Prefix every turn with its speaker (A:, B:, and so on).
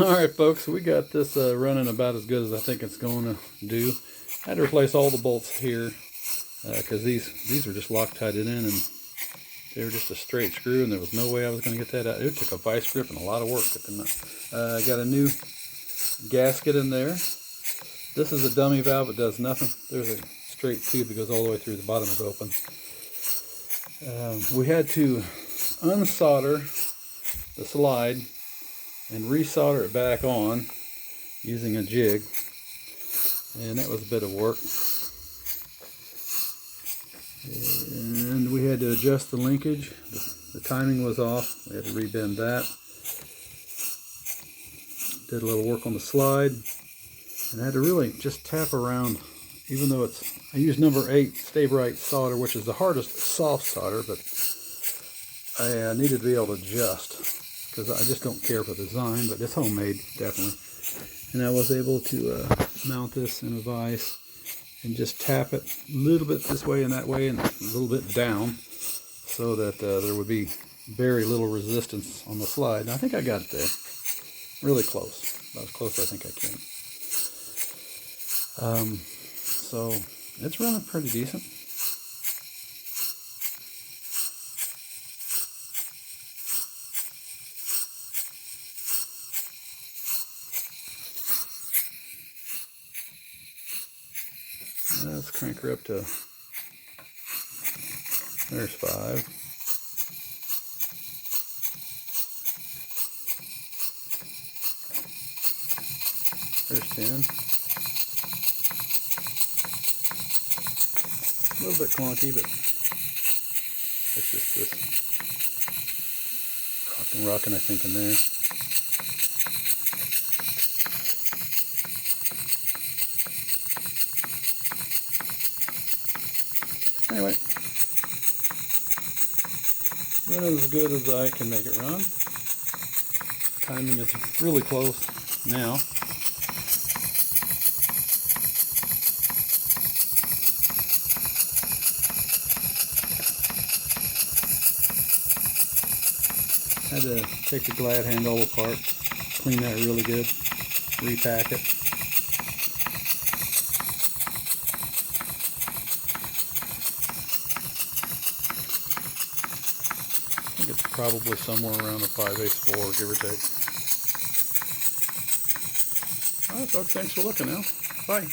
A: Alright folks, we got this running about as good as I think it's going to do. I had to replace all the bolts here because these were just loctited in and they were just a straight screw and there was no way I was going to get that out. It took a vice grip and a lot of work. I got a new gasket in there. This is a dummy valve. It does nothing. There's a straight tube that goes all the way through. The bottom is open. We had to unsolder the slide and resolder it back on using a jig, and that was a bit of work. And we had to adjust the linkage. The timing was off. We had to rebend that. Did a little work on the slide, and I had to really just tap around, even though I used number 8 Stay Bright solder, which is the hardest soft solder, but I needed to be able to adjust because I just don't care for the design, but it's homemade, definitely. And I was able to mount this in a vise and just tap it a little bit this way and that way and a little bit down so that there would be very little resistance on the slide. And I think I got it there. Really close. About as close as I think I can. So it's running pretty decent. Let's crank her up to, there's 5. There's 10. A little bit clunky, but it's just this rocking, I think, in there. Anyway, running as good as I can make it run. Timing is really close now. Had to take the glad handle apart, clean that really good, repack it. I think it's probably somewhere around a 5/8 4, give or take. Alright folks, thanks for looking now. Bye.